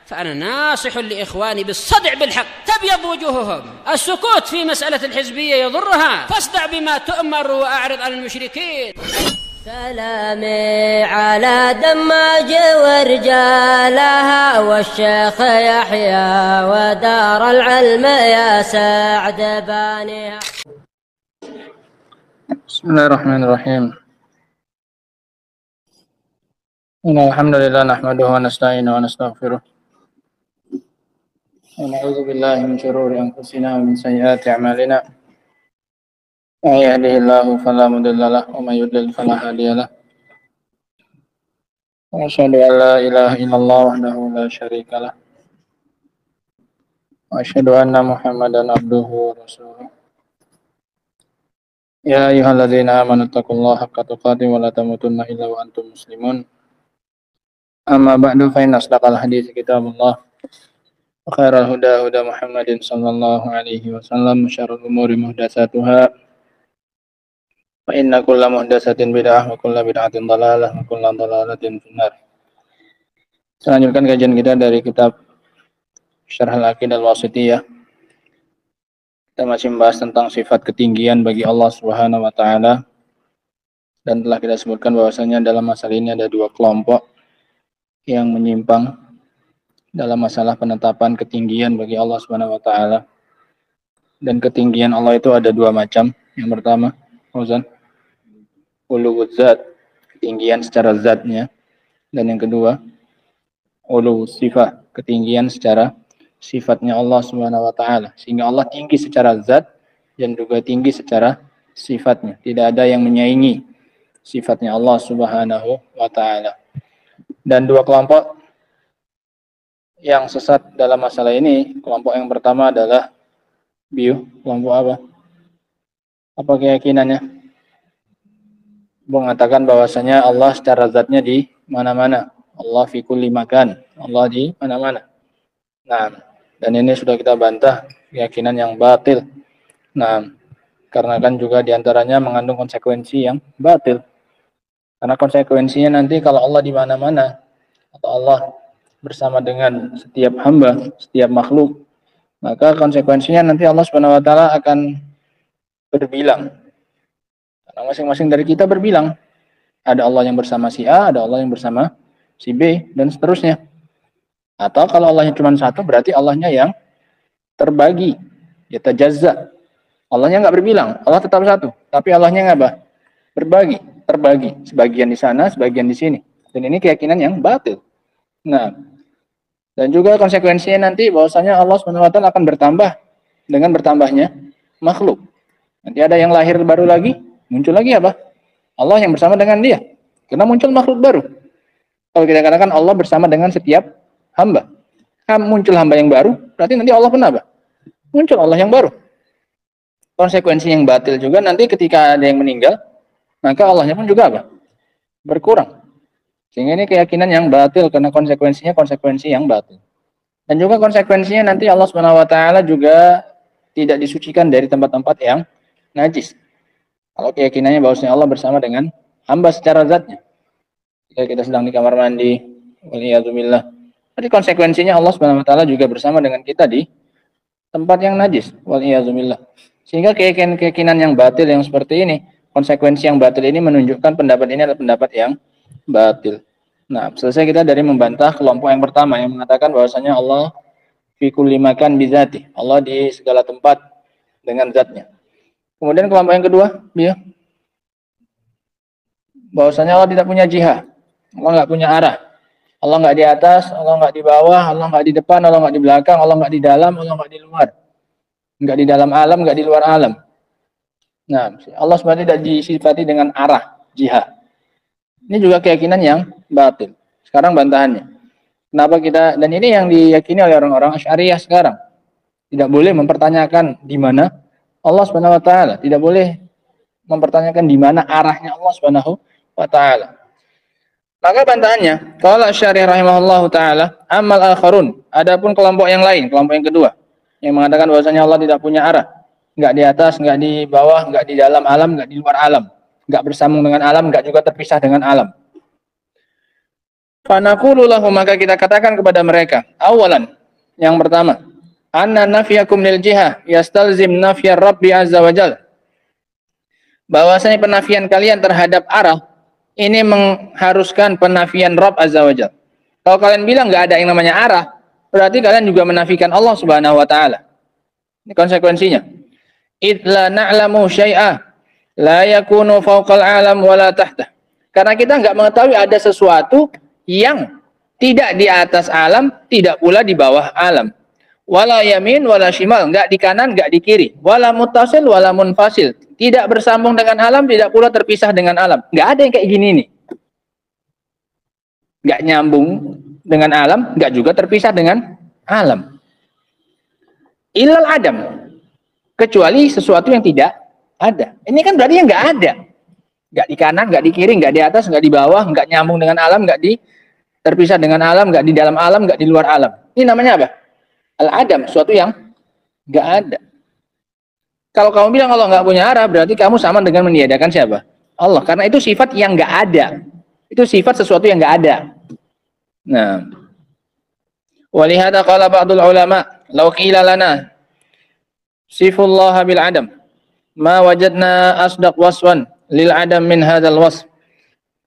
فأنا ناصح لإخواني بالصدع بالحق، تبيض وجوههم. السكوت في مسألة الحزبية يضرها، فاصدع بما تؤمر وأعرض عن المشركين. سلامي على دماج ورجالها والشيخ يحيى ودار العلم يا سعد بانيها. بسم الله الرحمن الرحيم. إن الحمد لله نحمده ونستعينه ونستغفره ونعوذ بالله من شرور أنفسنا ومن سيئات أعمالنا. من يهده الله فلا مضل له ومن يضلل فلا هادي له. وأشهد أن لا إله إلا الله وحده لا شريك له وأشهد أن محمدا عبده ورسوله. يا أيها الذين آمنوا اتقوا الله حق تقاته ولا تموتن إلا وأنتم مسلمون. أما بعد فإن أصدق الحديث كتاب الله وخير الهدى هدى محمد صلى الله عليه وسلم وشر الأمور محدثاتها فإن كل محدثة بدعة وكل بدعة ضلالة وكل ضلالة في النار. Selanjutkan kajian kita dari kitab Syarh Al-Aqidah Al-Wasithiyah. Kita masih membahas tentang sifat ketinggian bagi Allah Subhanahu wa taala, dan telah kita sebutkan bahwasanya dalam masalah ini ada dua kelompok yang menyimpang dalam masalah penetapan ketinggian bagi Allah Subhanahu wa taala. Dan ketinggian Allah itu ada dua macam. Yang pertama, uluwuz zat, ketinggian secara zatnya, dan yang kedua, uluwuz sifat, ketinggian secara sifatnya Allah Subhanahu wa taala. Sehingga Allah tinggi secara zat dan juga tinggi secara sifatnya. Tidak ada yang menyaingi sifatnya Allah Subhanahu wa taala. Dan dua kelompok yang sesat dalam masalah ini, kelompok yang pertama adalah kelompok apa? Apa keyakinannya? Mengatakan bahwasanya Allah secara zatnya di mana-mana. Allah fi kulli makan. Allah di mana-mana. Nah, dan ini sudah kita bantah keyakinan yang batil. Nah, karena kan juga diantaranya mengandung konsekuensi yang batil. Karena konsekuensinya nanti kalau Allah di mana-mana atau Allah bersama dengan setiap hamba, setiap makhluk, maka konsekuensinya nanti Allah Subhanahu wa taala akan berbilang. Karena masing-masing dari kita berbilang. Ada Allah yang bersama si A, ada Allah yang bersama si B, dan seterusnya. Atau kalau Allahnya cuma satu, berarti Allahnya yang terbagi, yatajazza. Allahnya nggak berbilang, Allah tetap satu, tapi Allahnya nggak berbagi, terbagi, sebagian di sana, sebagian di sini. Dan ini keyakinan yang batil. Nah, dan juga konsekuensinya nanti bahwasanya Allah SWT akan bertambah dengan bertambahnya makhluk. Nanti ada yang lahir baru lagi, muncul lagi apa? Allah yang bersama dengan dia. Karena muncul makhluk baru. Kalau kita katakan Allah bersama dengan setiap hamba, muncul hamba yang baru, berarti nanti Allah pun apa? Muncul Allah yang baru. Konsekuensi yang batil juga nanti ketika ada yang meninggal, maka Allahnya pun juga apa? Berkurang. Sehingga ini keyakinan yang batil karena konsekuensinya konsekuensi yang batil. Dan juga konsekuensinya nanti Allah Subhanahu wa taala juga tidak disucikan dari tempat-tempat yang najis. Kalau keyakinannya bahwasanya Allah bersama dengan hamba secara zatnya. Jika kita sedang di kamar mandi, waliyadzubillah, jadi konsekuensinya Allah Subhanahu wa taala juga bersama dengan kita di tempat yang najis, waliyadzubillah. Sehingga keyakinan yang batil yang seperti ini, konsekuensi yang batil ini menunjukkan pendapat ini adalah pendapat yang batil. Nah, selesai kita dari membantah kelompok yang pertama yang mengatakan bahwasanya Allah fi kulli makan bi dzati. Allah di segala tempat dengan zatnya. Kemudian kelompok yang kedua, bahwasanya Allah tidak punya jihah. Allah nggak punya arah. Allah nggak di atas, Allah nggak di bawah, Allah nggak di depan, Allah nggak di belakang, Allah nggak di dalam, Allah nggak di luar. Nggak di dalam alam, nggak di luar alam. Nah, Allah sebenarnya tidak disifati dengan arah, jihad. Ini juga keyakinan yang batil. Sekarang bantahannya. Kenapa kita, dan ini yang diyakini oleh orang-orang Asy'ariyah sekarang. Tidak boleh mempertanyakan di mana Allah Subhanahu wa taala, tidak boleh mempertanyakan di mana arahnya Allah Subhanahu wa taala. Maka bantahannya, qala Asy'ari rahimahullahu taala, amal akharun, adapun kelompok yang lain, kelompok yang kedua yang mengatakan bahwasanya Allah tidak punya arah, enggak di atas, enggak di bawah, enggak di dalam alam, enggak di luar alam, enggak bersambung dengan alam, enggak juga terpisah dengan alam. Fanaqulu lahum, maka kita katakan kepada mereka, awalan, yang pertama, anna nafyakum lil jihah yastalzim nafya Rabbi azza wajal. Bahwasanya penafian kalian terhadap arah ini mengharuskan penafian Rabb azza wajal. Kalau kalian bilang nggak ada yang namanya arah, berarti kalian juga menafikan Allah subhanahu wa ta'ala. Ini konsekuensinya. Idla na'lamu syai'ah la yakunu fawqal alam wala tahta. Karena kita nggak mengetahui ada sesuatu yang tidak di atas alam, tidak pula di bawah alam. Wala yamin wala shimal, nggak di kanan, nggak di kiri. Wala muttasil wala munfasil, tidak bersambung dengan alam, tidak pula terpisah dengan alam. Nggak ada yang kayak gini nih. Nggak nyambung dengan alam, nggak juga terpisah dengan alam. Ilal adam, kecuali sesuatu yang tidak ada. Ini kan berarti yang nggak ada. Nggak di kanan, nggak di kiri, nggak di atas, nggak di bawah, nggak nyambung dengan alam, nggak terpisah dengan alam, nggak di dalam alam, nggak di luar alam. Ini namanya apa? Al-adam, sesuatu yang nggak ada. Kalau kamu bilang Allah nggak punya arah, berarti kamu sama dengan meniadakan siapa? Allah. Karena itu sifat yang nggak ada. Itu sifat sesuatu yang nggak ada. Nah, walihada qala ba'dul ulama, law qila lana sifullaha bil adam, ma wajadna asdaq waswan lil adam min hadzal wasf.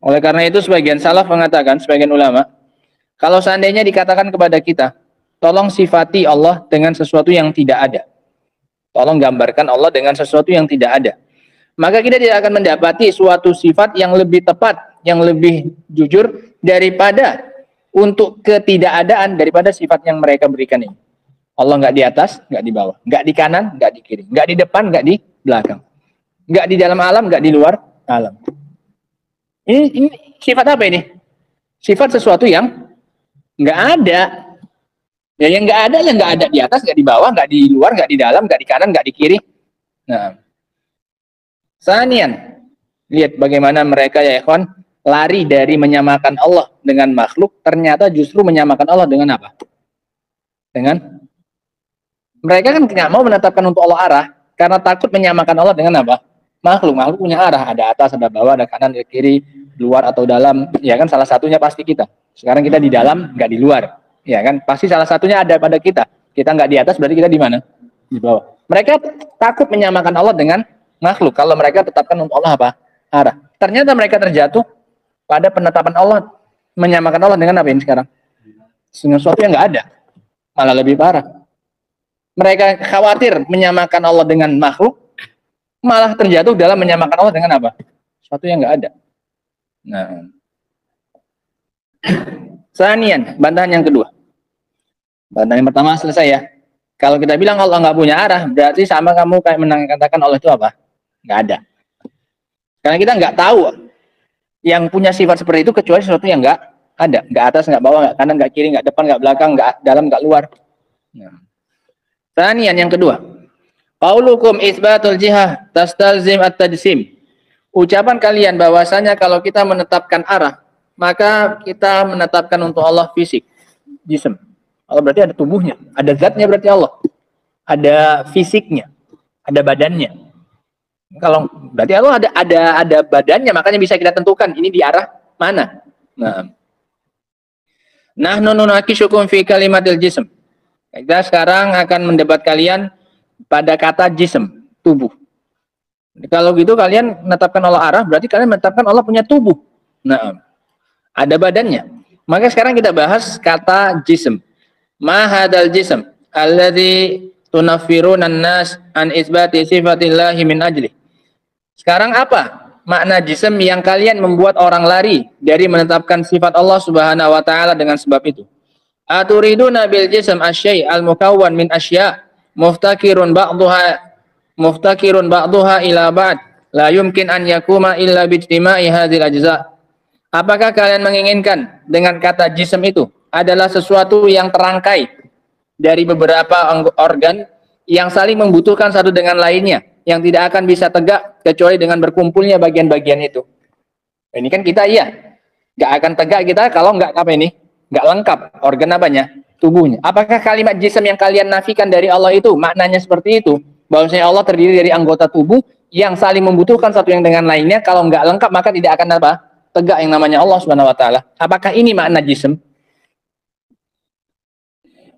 Oleh karena itu sebagian salaf mengatakan, sebagian ulama, kalau seandainya dikatakan kepada kita, tolong sifati Allah dengan sesuatu yang tidak ada. Tolong gambarkan Allah dengan sesuatu yang tidak ada. Maka kita tidak akan mendapati suatu sifat yang lebih tepat, yang lebih jujur daripada untuk ketidakadaan daripada sifat yang mereka berikan ini. Allah nggak di atas, nggak di bawah, nggak di kanan, nggak di kiri, nggak di depan, nggak di belakang, nggak di dalam alam, nggak di luar alam. Ini sifat apa ini? Sifat sesuatu yang nggak ada. Ya, yang nggak ada, yang nggak ada di atas, nggak di bawah, nggak di luar, nggak di dalam, nggak di kanan, nggak di kiri. Nah, sanian, lihat bagaimana mereka ya ikhwan lari dari menyamakan Allah dengan makhluk, ternyata justru menyamakan Allah dengan apa? Dengan mereka kan nggak mau menetapkan untuk Allah arah karena takut menyamakan Allah dengan apa? Makhluk. Makhluk punya arah, ada atas, ada bawah, ada kanan, ada kiri, luar atau dalam. Ya kan salah satunya pasti kita. Sekarang kita di dalam, nggak di luar. Ya kan pasti salah satunya ada pada kita. Kita nggak di atas, berarti kita di mana? Di bawah. Mereka takut menyamakan Allah dengan makhluk. Kalau mereka tetapkan untuk Allah apa? Arah. Ternyata mereka terjatuh pada penetapan Allah, menyamakan Allah dengan apa ini sekarang? Dengan sesuatu yang nggak ada. Malah lebih parah. Mereka khawatir menyamakan Allah dengan makhluk, malah terjatuh dalam menyamakan Allah dengan apa? Sesuatu yang nggak ada. Nah, sanian, bantahan yang kedua. Bantahan yang pertama selesai ya. Kalau kita bilang Allah nggak punya arah, berarti sama kamu kayak mengatakan Allah itu apa? Nggak ada. Karena kita nggak tahu yang punya sifat seperti itu kecuali sesuatu yang nggak ada. Nggak atas, nggak bawah, nggak kanan, nggak kiri, nggak depan, nggak belakang, nggak dalam, nggak luar. Nah. Sanian yang kedua. Qaulukum isbatul jihah tastalzim at-tajsim. Ucapan kalian bahwasanya kalau kita menetapkan arah, maka kita menetapkan untuk Allah fisik, jism. Allah berarti ada tubuhnya, ada zatnya berarti Allah. Ada fisiknya, ada badannya. Kalau berarti Allah ada badannya, makanya bisa kita tentukan ini di arah mana. Nah. Nahnu nunakishukum fi kalimatil jism. Kita sekarang akan mendebat kalian pada kata jism, tubuh. Kalau gitu kalian menetapkan Allah arah, berarti kalian menetapkan Allah punya tubuh. Nah, ada badannya. Maka sekarang kita bahas kata jism. Ma hadzal jism alladzi tunaffiruna an-nas an isbati sifatillahi min ajli. Sekarang apa makna jism yang kalian membuat orang lari dari menetapkan sifat Allah Subhanahu wa taala dengan sebab itu? Aturiduna bil jism asy-syai' al-mukawwan min asya' muftakirun ba'daha ila ba'd la yumkin an yakuma illa bi ijtima'i hadzal ajza'. Apakah kalian menginginkan dengan kata jism itu adalah sesuatu yang terangkai dari beberapa organ yang saling membutuhkan satu dengan lainnya, yang tidak akan bisa tegak kecuali dengan berkumpulnya bagian-bagian itu? Ini kan kita nggak akan tegak kita kalau nggak apa ini, nggak lengkap organ apanya, tubuhnya. Apakah kalimat jism yang kalian nafikan dari Allah itu maknanya seperti itu? Bahwasanya Allah terdiri dari anggota tubuh yang saling membutuhkan satu yang dengan lainnya, kalau nggak lengkap maka tidak akan apa? tegak yang namanya Allah Subhanahu wa taala. Apakah ini makna jism?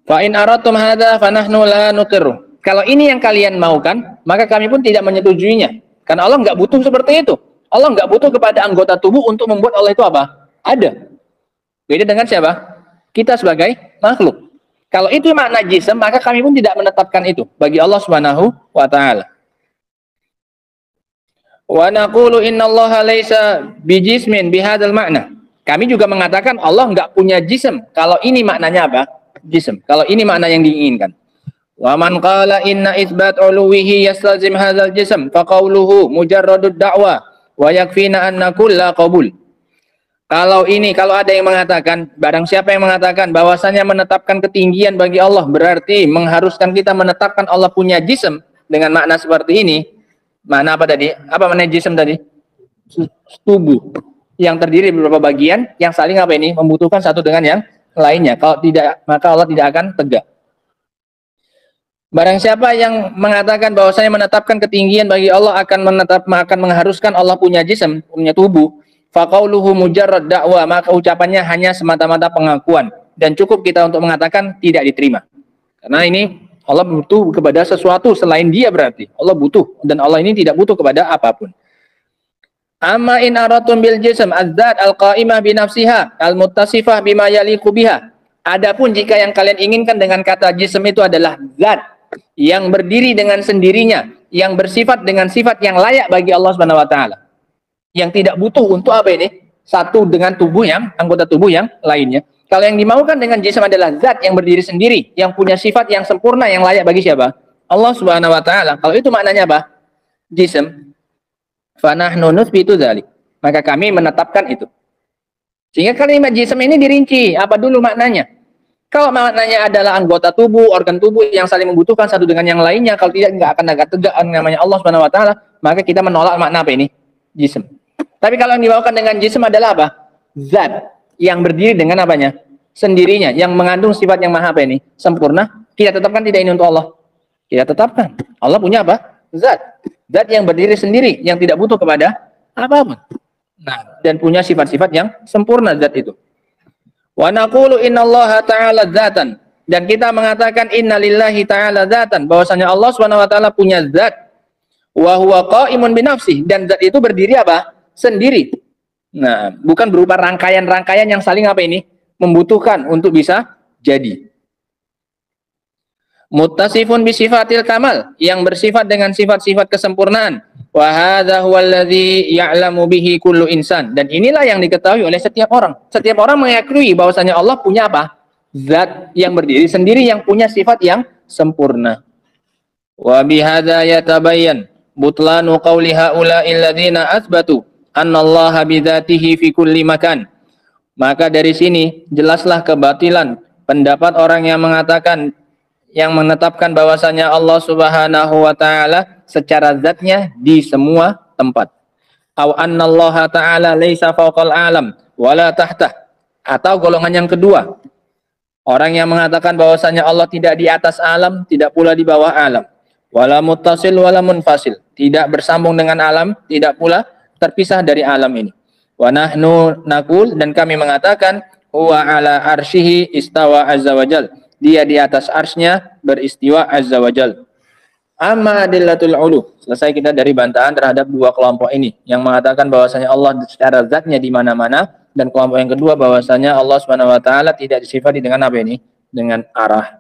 Fa in aratum hadza fa nahnu la nuqirru. Kalau ini yang kalian maukan, maka kami pun tidak menyetujuinya. Karena Allah nggak butuh seperti itu. Allah nggak butuh kepada anggota tubuh untuk membuat Allah itu apa? Ada. Beda dengan siapa? Kita sebagai makhluk. Kalau itu makna jism, maka kami pun tidak menetapkan itu bagi Allah Subhanahu wa taala. Wa naqulu innallaha laisa bijismin bihadzal makna. Kami juga mengatakan Allah nggak punya jism. Kalau ini maknanya apa? Jism. Kalau ini makna yang diinginkan. Wa man qala inna itsbat uluwihi yastalzim hadzal jism fa qawluhu mujarradud da'wa wa yakfina an naqul la qabul. Kalau ada yang mengatakan, barang siapa yang mengatakan bahwasanya menetapkan ketinggian bagi Allah berarti mengharuskan kita menetapkan Allah punya jism dengan makna seperti ini. Makna apa tadi? Apa makna jism tadi? Tubuh yang terdiri dari beberapa bagian yang saling apa ini? Membutuhkan satu dengan yang lainnya. Kalau tidak, maka Allah tidak akan tegak. Barang siapa yang mengatakan bahwasanya menetapkan ketinggian bagi Allah akan mengharuskan Allah punya jism, punya tubuh, faqauluhu mujarrad da'wa, maka ucapannya hanya semata-mata pengakuan dan cukup kita untuk mengatakan tidak diterima. Karena ini Allah butuh kepada sesuatu selain dia, berarti Allah butuh, dan Allah ini tidak butuh kepada apapun. Amma in aratum bil jism az-zat al-qa'imah bi nafsiha al-muttasifah bima yaliqu biha. Adapun jika yang kalian inginkan dengan kata jism itu adalah zat yang berdiri dengan sendirinya, yang bersifat dengan sifat yang layak bagi Allah Subhanahu wa taala. Yang tidak butuh untuk apa ini? Satu dengan tubuh yang anggota tubuh yang lainnya. Kalau yang dimaukan dengan jism adalah zat yang berdiri sendiri, yang punya sifat yang sempurna yang layak bagi siapa? Allah Subhanahu wa taala. Kalau itu maknanya apa? Jism. Fa nahnu nuthbitu dzalik. Maka kami menetapkan itu. Sehingga kalimat jism ini dirinci, apa dulu maknanya? Kalau maknanya adalah anggota tubuh, organ tubuh yang saling membutuhkan satu dengan yang lainnya, kalau tidak nggak akan tegak namanya Allah Subhanahu wa taala, maka kita menolak makna apa ini? Jism. Tapi kalau yang dibawakan dengan jism adalah apa? Zat yang berdiri dengan apanya? Sendirinya, yang mengandung sifat yang maha apa ini? Sempurna. Kita tetapkan tidak ini untuk Allah? Kita tetapkan. Allah punya apa? Zat. Zat yang berdiri sendiri, yang tidak butuh kepada apapun. Nah, dan punya sifat-sifat yang sempurna zat itu. Wa naqulu innallaha ta'ala dzatan, dan kita mengatakan innalillahi ta'ala dzatan, bahwasanya Allah Subhanahu wa taala punya zat, wa huwa qa'imun bi nafsihi, dan zat itu berdiri apa? Sendiri. Nah, bukan berupa rangkaian-rangkaian yang saling apa ini? Membutuhkan untuk bisa jadi. Muttasifun bi sifatil kamal, yang bersifat dengan sifat-sifat kesempurnaan. Wa hadza huwallazi ya'lamu bihi kullu insan, dan inilah yang diketahui oleh setiap orang. Setiap orang mengakui bahwasanya Allah punya apa? Zat yang berdiri sendiri, yang punya sifat yang sempurna. Wa bihadza yatabayyan butlanu qauli haula'il ladzina atsbatu annallaha bidzatihi fi kulli makan. Maka dari sini jelaslah kebatilan pendapat orang yang mengatakan, yang menetapkan bahwasanya Allah Subhanahu wa taala secara zatnya di semua tempat. Aw annallaha ta'ala laisa fawqal alam wala tahtah. Atau golongan yang kedua, orang yang mengatakan bahwasanya Allah tidak di atas alam, tidak pula di bawah alam. Wala muttasil wala munfasil, tidak bersambung dengan alam, tidak pula terpisah dari alam ini. Wa nahnu naqul, dan kami mengatakan huwa ala arsyihi istawa azza wajal, dia di atas arsy-Nya beristiwa azza wajal. Amma adillatul ulu. Selesai kita dari bantahan terhadap dua kelompok ini yang mengatakan bahwasanya Allah secara zatnya di mana-mana, dan kelompok yang kedua bahwasanya Allah Subhanahu wa taala tidak disifati dengan apa ini? Dengan arah.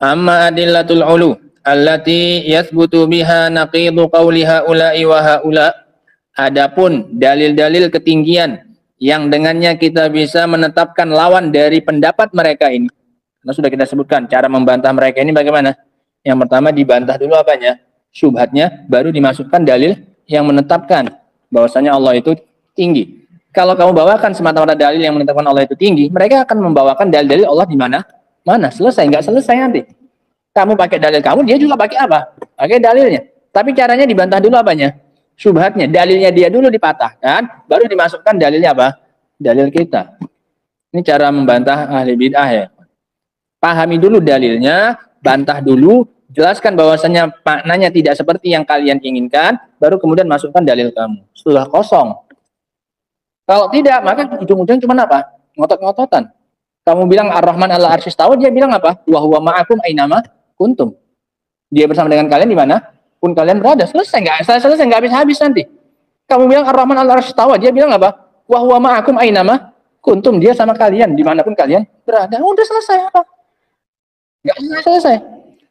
Amma adillatul ulu allati yathbutu biha naqidu qawli haula'i wa haula. Adapun dalil-dalil ketinggian yang dengannya kita bisa menetapkan lawan dari pendapat mereka ini. Karena sudah kita sebutkan cara membantah mereka ini bagaimana? Yang pertama dibantah dulu apanya? Syubhatnya, baru dimasukkan dalil yang menetapkan bahwasanya Allah itu tinggi. Kalau kamu bawakan semata-mata dalil yang menetapkan Allah itu tinggi, mereka akan membawakan dalil-dalil Allah di mana? Mana? Selesai, nggak selesai nanti. Kamu pakai dalil kamu, dia juga pakai apa? Pakai dalilnya. Tapi caranya dibantah dulu apanya? Syubhatnya, dalilnya dia dulu dipatahkan, baru dimasukkan dalilnya apa? Dalil kita. Ini cara membantah ahli bid'ah ya. Pahami dulu dalilnya, bantah dulu, jelaskan bahwasanya maknanya tidak seperti yang kalian inginkan, baru kemudian masukkan dalil kamu. Sudah kosong, Kalau tidak, maka ujung-ujung cuma apa? Ngotot-ngototan. Kamu bilang Ar-Rahman 'alal 'arsy istawa, dia bilang apa? Wa huwa ma'akum ainama kuntum. Dia bersama dengan kalian di mana pun kalian berada. Selesai nggak habis nanti. Kamu bilang Ar-Rahman 'alal 'arsy istawa, dia bilang apa? Wa huwa ma'akum ainama kuntum. Dia sama kalian dimanapun kalian berada. Udah selesai apa? Nggak selesai.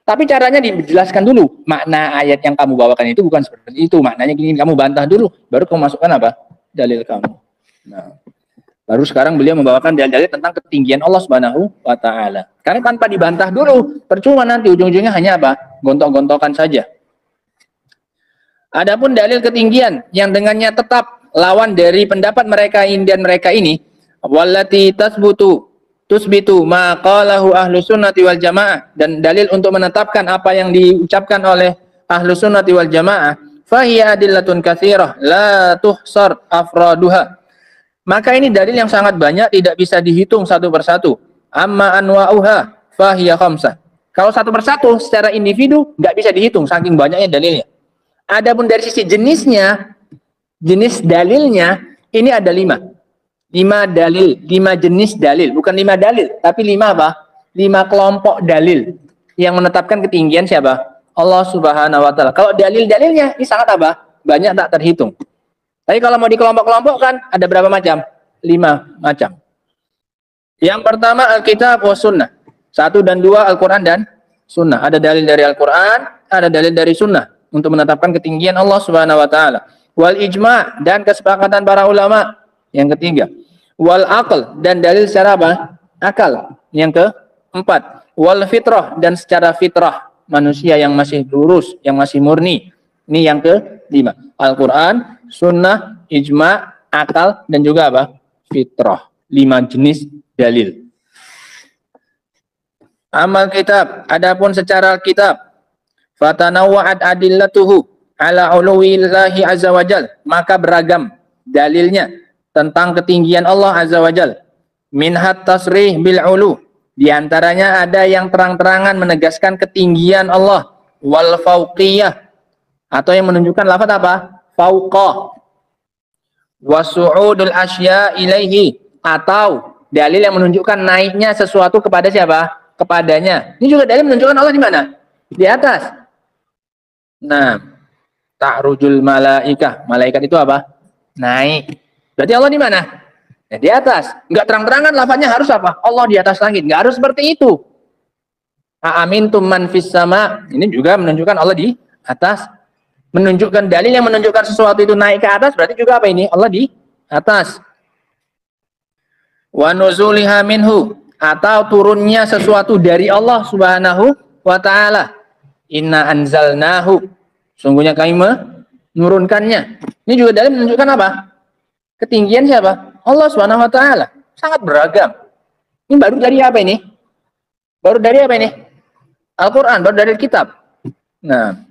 Tapi caranya dijelaskan dulu. Makna ayat yang kamu bawakan itu bukan seperti itu. Maknanya gini, kamu bantah dulu. Baru kamu masukkan apa? Dalil kamu. Nah, baru sekarang beliau membawakan dalil-dalil tentang ketinggian Allah Subhanahu wa taala. Karena tanpa dibantah dulu, percuma nanti ujung-ujungnya hanya apa? Gontok-gontokan saja. Adapun dalil ketinggian yang dengannya tetap lawan dari pendapat mereka dan mereka ini, wallati tusbitu ma qalahu ahlus sunnati wal jamaah, dan dalil untuk menetapkan apa yang diucapkan oleh ahlus sunnati wal jamaah, fahiya adillatun katsirah la tuhsar afraduha. Maka ini dalil yang sangat banyak, tidak bisa dihitung satu persatu. Amma anwa'uha fahiya khamsah. Kalau satu persatu secara individu nggak bisa dihitung saking banyaknya dalilnya. Adapun dari sisi jenisnya, jenis dalilnya ini ada 5. 5 dalil, 5 jenis dalil, bukan 5 dalil, tapi 5 apa? 5 kelompok dalil yang menetapkan ketinggian siapa? Allah Subhanahu wa taala. Kalau dalil-dalilnya ini sangat apa? Banyak tak terhitung. Tapi kalau mau dikelompok-kelompokkan ada berapa macam? 5 macam. Yang pertama Alkitab wa Sunnah. 1 dan 2 Al-Quran dan Sunnah. Ada dalil dari Al-Quran, ada dalil dari Sunnah untuk menetapkan ketinggian Allah Subhanahu wa taala. Wal ijma' dan kesepakatan para ulama. Yang ketiga. Wal aql dan dalil secara apa? Akal. Yang keempat. Wal fitrah dan secara fitrah manusia yang masih lurus, yang masih murni. Ini yang kelima. Al-Quran, Sunnah, ijma', akal, dan juga apa? Fitrah. 5 jenis dalil. Amal kitab, adapun secara kitab, fatanawwa'at adillatuhu ala uluwillahi azza wajal, maka beragam dalilnya tentang ketinggian Allah azza wajal. Minhat tasrih bil ulu, di antaranya ada yang terang-terangan menegaskan ketinggian Allah, wal fauqiyah, atau yang menunjukkan lafaz apa? Fauqa. Wasu'udul asya ilaihi, atau dalil yang menunjukkan naiknya sesuatu kepada siapa? Kepadanya. Ini juga dalil menunjukkan Allah di mana? Di atas. Nah, ta'rujul malaikah. Malaikat itu apa? Naik. Berarti Allah di mana? Ya, di atas. Enggak terang-terangan lafaznya harus apa? Allah di atas langit. Enggak harus seperti itu. Aamintum man fis sama. Ini juga menunjukkan Allah di atas. Menunjukkan dalil yang menunjukkan sesuatu itu naik ke atas, berarti juga apa ini? Allah di atas. Wa nuzuliha minhu, atau turunnya sesuatu dari Allah Subhanahu wa taala. Inna anzalnahu, sungguhnya kami menurunkannya. Ini juga dalil menunjukkan apa? Ketinggian siapa? Allah Subhanahu wa taala. Sangat beragam. Ini baru dari apa ini? Baru dari apa ini? Al-Qur'an, baru dari kitab. Nah,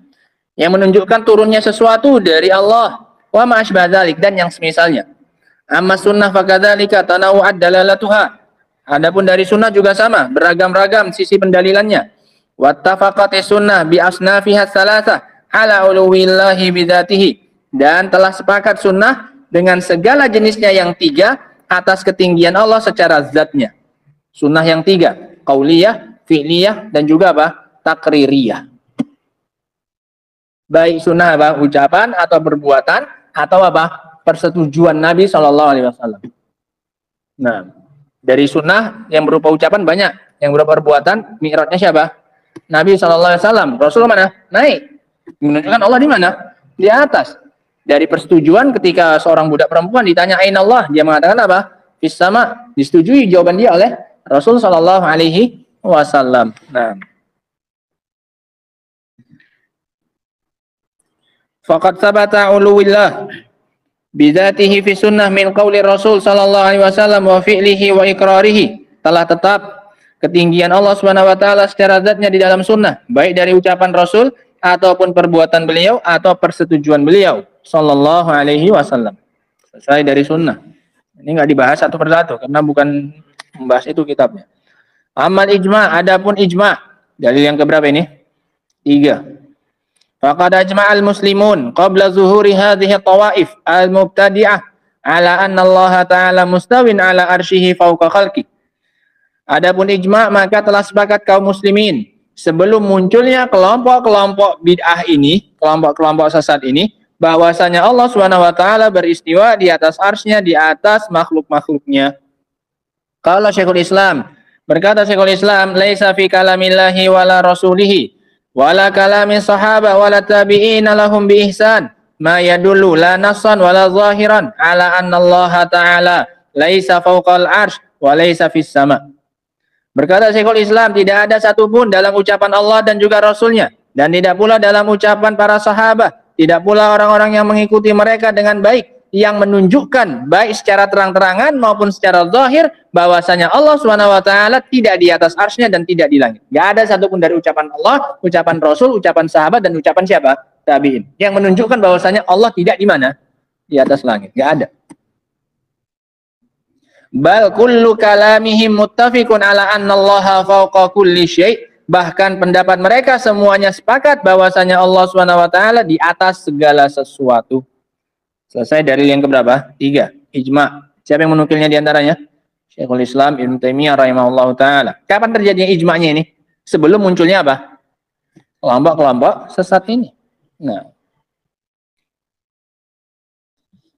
yang menunjukkan turunnya sesuatu dari Allah, wa ma asbah dzalik, dan yang semisalnya. Amma sunnah fakadzalika tanawwa'at dalalatuha. Adapun dari sunnah juga sama, beragam-ragam sisi pendalilannya. Wattafaqat sunnah bi asnafiha tsalatsah ala uluwillahi bidzatihi, dan telah sepakat sunnah dengan segala jenisnya yang 3 atas ketinggian Allah secara zatnya. Sunnah yang 3, qauliyah, fi'liyah, dan juga apa? Takririyah. Baik sunnah apa? Ucapan atau perbuatan atau apa? Persetujuan Nabi SAW. Nah, dari sunnah yang berupa ucapan banyak, yang berupa perbuatan, mi'rajnya siapa? Nabi SAW. Rasul mana? Naik. Menunjukkan Allah di mana? Di atas. Dari persetujuan ketika seorang budak perempuan ditanya aina Allah, dia mengatakan apa? Fis sama. Disetujui jawaban dia oleh Rasul SAW. Nah, faqad sabata uluwillah bidzatihi fi sunnah min qauli Rasul sallallahu alaihi wasallam wa fi'lihi wa iqrarihi. Telah tetap ketinggian Allah Subhanahu wa taala secara zatnya di dalam sunnah, baik dari ucapan Rasul ataupun perbuatan beliau atau persetujuan beliau sallallahu alaihi wasallam. Selesai dari sunnah. Ini enggak dibahas satu persatu karena bukan membahas itu kitabnya. Amal ijma', adapun ijma', dalil yang keberapa ini? 3. Faqad ajma'al muslimun qabla zuhuri hadhihi tawaif al-mubtadi'ah ala anna Allah ta'ala mustawin ala arsyihi fawqa khalqi. Adapun ijma' maka telah sepakat kaum muslimin sebelum munculnya kelompok-kelompok bid'ah ini, kelompok-kelompok sesat ini, bahwasanya Allah Subhanahu wa taala beristiwa di atas arsy-Nya, di atas makhluk-makhluknya. Qala Syekhul Islam, berkata Syekhul Islam, laisa fi kalamillahi wala rasulihi wala kalami sahabah wala tabi'ina lahum bi ihsan ma yadullu la nassan wala zahiran ala anna Allah ta'ala laisa fawqal arsy wa laisa fis sama'. Berkata Syekhul Islam, tidak ada satupun dalam ucapan Allah dan juga Rasulnya, dan tidak pula dalam ucapan para sahabat, tidak pula orang-orang yang mengikuti mereka dengan baik, yang menunjukkan baik secara terang-terangan maupun secara zahir, bahwasanya Allah SWT tidak di atas arsy-Nya dan tidak di langit. Tidak ada satupun dari ucapan Allah, ucapan Rasul, ucapan sahabat, dan ucapan siapa? Tabi'in. Yang menunjukkan bahwasanya Allah tidak di mana? Di atas langit. Tidak ada. Bal kullu kalamihim muttafiqun ala anna Allah fawqa kulli syai'. Bahkan pendapat mereka semuanya sepakat bahwasanya Allah SWT di atas segala sesuatu. Selesai dari yang keberapa? 3. Ijma'. Siapa yang menukilnya di antaranya? Syekhul Islam Ibnu Taimiyah rahimahullahu taala. Kapan terjadinya ijma'nya ini? Sebelum munculnya apa? Kelompok-kelompok sesat ini. Nah.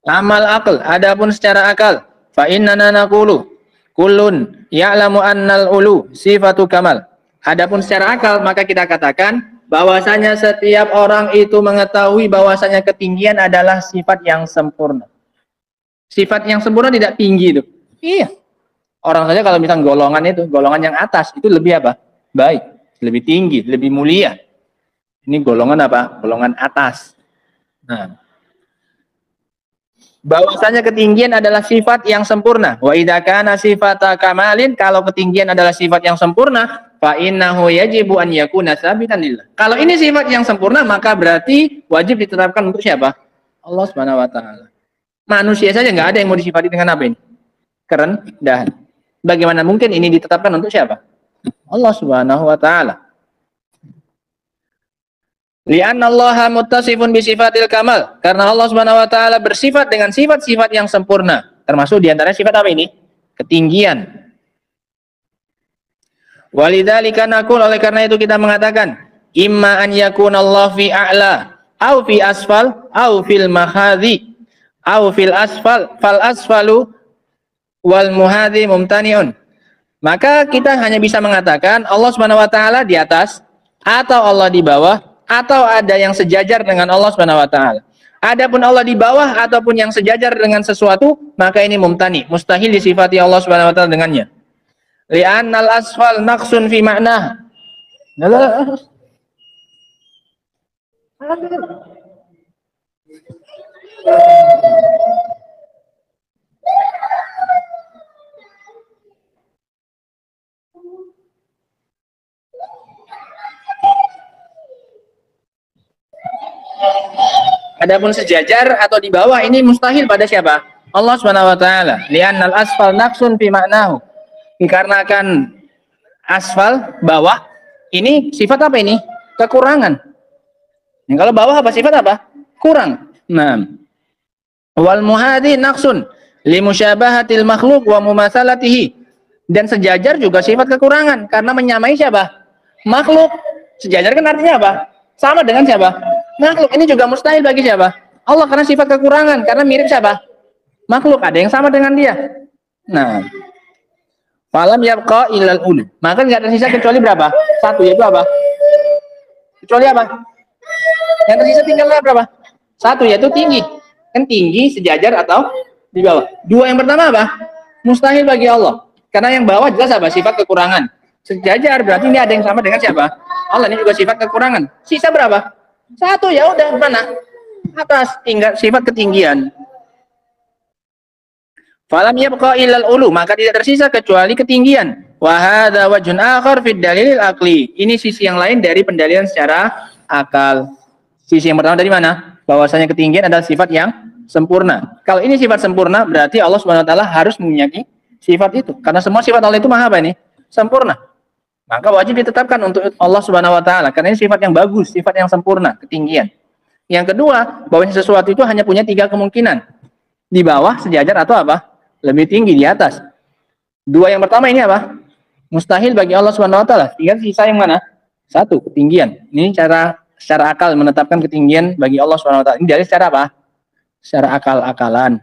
Amal akal, adapun secara akal, fa innana naqulu kullun ya'lamu annal ulu sifatu kamal. Adapun secara akal maka kita katakan bahwasanya setiap orang itu mengetahui bahwasanya ketinggian adalah sifat yang sempurna. Sifat yang sempurna tidak tinggi itu. Iya. Orang saja kalau misalnya golongan itu, golongan yang atas itu lebih apa? Baik, lebih tinggi, lebih mulia. Ini golongan apa? Golongan atas. Nah, bahwasanya ketinggian adalah sifat yang sempurna. Wa idza kana sifata kamalin, kalau ketinggian adalah sifat yang sempurna, fa innahu yajibu an yakuna sabitan lillah. Kalau ini sifat yang sempurna, maka berarti wajib ditetapkan untuk siapa? Allah Subhanahu wa taala. Manusia saja nggak ada yang mau disifati dengan apa ini? Kerendahan. Bagaimana mungkin ini ditetapkan untuk siapa? Allah Subhanahu wa taala. Li'anna Allah muttasifun bi sifatil kamal, karena Allah Subhanahu wa taala bersifat dengan sifat-sifat yang sempurna. Termasuk di antaranya sifat apa ini? Ketinggian. Walidzalika naqul, oleh karena itu kita mengatakan, imma an yakuna Allah fi a'la, au fi asfal, au fil mahadhi, au fil asfal, fal asfalu wal muhadhi mumtani'un. Maka kita hanya bisa mengatakan Allah Subhanahu wa taala di atas, atau Allah di bawah, atau ada yang sejajar dengan Allah Subhanahu wa taala. Adapun Allah di bawah ataupun yang sejajar dengan sesuatu, maka ini mumtani, mustahil disifati Allah Subhanahu wa taala dengannya. Li'annal asfal naqsun fi ma'nah. Adapun sejajar atau di bawah ini mustahil pada siapa? Allah Subhanahu wa taala. Li'annal asfal naqsun fi ma'nahu. Dikarenakan asfal bawah ini sifat apa ini? Kekurangan. Yang kalau bawah apa sifat apa? Kurang. Nah. Wal muhadi naqsun li musyabahatil makhluk wa mumatsalatihi. Dan sejajar juga sifat kekurangan karena menyamai siapa? Makhluk. Sejajar kan artinya apa? Sama dengan siapa? Makhluk. Ini juga mustahil bagi siapa? Allah, karena sifat kekurangan, karena mirip siapa? Makhluk, ada yang sama dengan dia. Nah, falam yabqa illal ulu. Maka nggak tersisa kecuali berapa? Satu, yaitu apa? Kecuali apa? Yang tersisa tinggal berapa? Satu, yaitu tinggi. Kan tinggi, sejajar atau di bawah. Dua yang pertama apa? Mustahil bagi Allah. Karena yang bawah jelas apa? Sifat kekurangan. Sejajar berarti ini ada yang sama dengan siapa? Allah, ini juga sifat kekurangan. Sisa berapa? Satu, ya udah, mana? Atas, tinggal sifat ketinggian. Falam yabqa illal ulu, maka tidak tersisa kecuali ketinggian. Wa hadza wajhun akhar fid dalil aqli. Ini sisi yang lain dari pendalilan secara akal. Sisi yang pertama dari mana? Bahwasanya ketinggian adalah sifat yang sempurna. Kalau ini sifat sempurna, berarti Allah Subhanahu wa taala harus memiliki sifat itu. Karena semua sifat Allah itu maha apa ini? Sempurna. Maka wajib ditetapkan untuk Allah Subhanahu wa taala karena ini sifat yang bagus, sifat yang sempurna, ketinggian. Yang kedua, bahwa sesuatu itu hanya punya 3 kemungkinan. di bawah, sejajar, atau apa? Lebih tinggi di atas. Dua yang pertama ini apa? Mustahil bagi Allah Subhanahu wa taala. Tinggal sisa yang mana? Satu, ketinggian. Ini secara akal menetapkan ketinggian bagi Allah Subhanahu wa taala. Ini dari secara apa? Secara akal-akalan.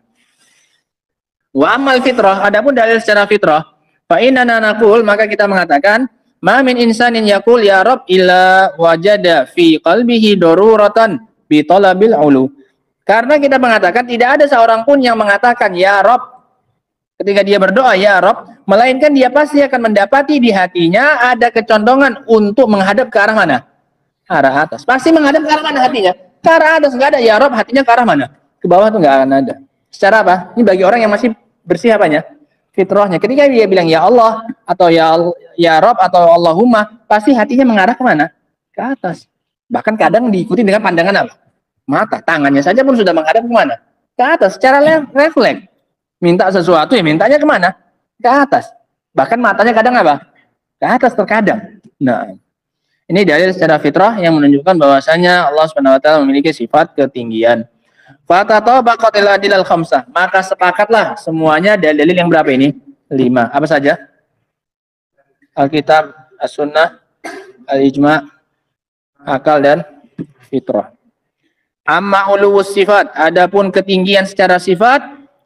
Wa amal fitrah, adapun dalil secara fitrah, fa inna naqul, maka kita mengatakan, ma min insanin yaqul ya Rabb illa wajada fi qalbihi daruratan bi talabil ulu. Karena kita mengatakan tidak ada seorang pun yang mengatakan ya Rabb ketika dia berdoa ya Rabb, melainkan dia pasti akan mendapati di hatinya ada kecondongan untuk menghadap ke arah mana? Arah atas. Pasti menghadap ke arah mana hatinya? Ke arah atas. Enggak ada ya Rabb, hatinya ke arah mana? Ke bawah tuh enggak akan ada. Secara apa? Ini bagi orang yang masih bersih apanya? Fitrahnya. Ketika dia bilang ya Allah atau ya Rabb atau Allahumma, pasti hatinya mengarah ke mana? Ke atas. Bahkan kadang diikuti dengan pandangan apa? Mata. Tangannya saja pun sudah menghadap ke mana? Ke atas. Secara refleks. Minta sesuatu ya mintanya kemana? Ke atas. Bahkan matanya kadang apa? Ke atas terkadang. Nah, ini dalil secara fitrah yang menunjukkan bahwasanya Allah Subhanahu wa taala memiliki sifat ketinggian. Fatattabaqatil adillal khamsah. Maka sepakatlah semuanya dalil yang berapa ini? 5. Apa saja? Alkitab, As-Sunnah, Al-Ijma', akal dan fitrah. Amma uluwus sifat, adapun ketinggian secara sifat,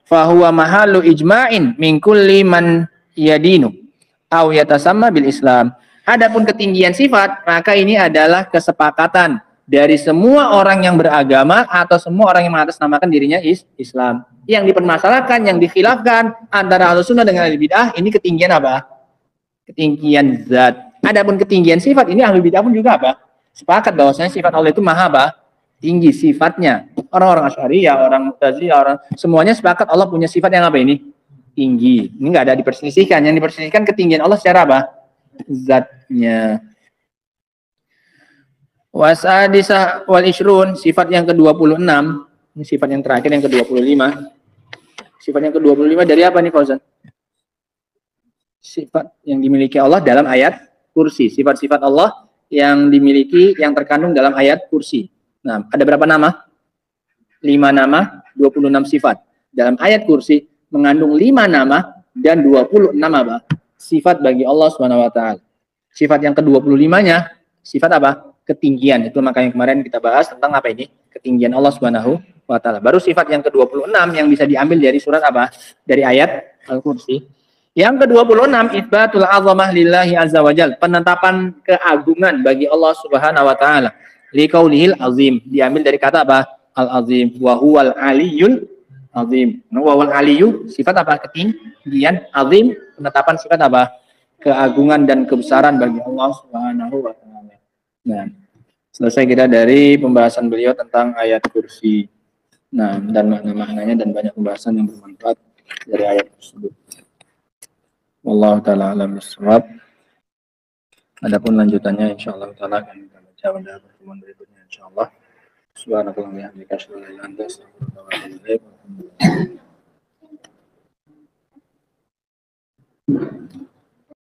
fahuwa mahalu ijma'in min kulli man yadinu aw yatasamma bil Islam. Adapun ketinggian sifat, maka ini adalah kesepakatan dari semua orang yang beragama atau semua orang yang mengatasnamakan dirinya Islam. Yang dipermasalahkan, yang dikhilafkan antara Ahlussunnah dengan Ahlul Bidah, ini ketinggian apa? Ketinggian zat. Adapun ketinggian sifat, ini Ahlul Bidah pun juga apa? Sepakat bahwasanya sifat Allah itu maha apa? Tinggi sifatnya. Orang-orang Asy'ariyah, orang Mu'tazilah, orang semuanya sepakat Allah punya sifat yang apa ini? Tinggi. Ini enggak ada diperselisihkan. Yang diperselisihkan ketinggian Allah secara apa? Zatnya. Wasadisa wal ishrun, sifat yang ke-26. Ini sifat yang terakhir yang ke-25. Sifat yang ke-25 dari apa nih Fauzan? Sifat yang dimiliki Allah dalam ayat kursi. Sifat-sifat Allah yang dimiliki, yang terkandung dalam ayat kursi. Nah, ada berapa nama? 5 nama, 26 sifat. Dalam ayat kursi mengandung 5 nama dan 26 apa? Sifat bagi Allah Subhanahu wa taala. Sifat yang ke-25-nya sifat apa? Ketinggian. Itu makanya kemarin kita bahas tentang apa ini? Ketinggian Allah Subhanahu wa taala. Baru sifat yang ke-26 yang bisa diambil dari surat apa? Dari ayat Al-Kursi. Yang ke-26 itsbatul azamah lillahi azza wajal, penetapan keagungan bagi Allah Subhanahu wa taala. Liqaulihil azim, diambil dari kata apa? Al-azim, wa huwal aliyul azim. Wa huwal aliyu, sifat apa? Ketinggian. Azim, penetapan sifat apa? Keagungan dan kebesaran bagi Allah Subhanahu wa taala. Nah, selesai kita dari pembahasan beliau tentang ayat kursi. Nah, dan makna-maknanya dan banyak pembahasan yang bermanfaat dari ayat tersebut. Wallahu taala alam bissawab. Adapun lanjutannya insyaallah taala akan kita baca pada pertemuan berikutnya insyaallah. Subhanallah wa bihamdihi asyhadu an la ilaha illa anta astaghfiruka wa atubu ilaik.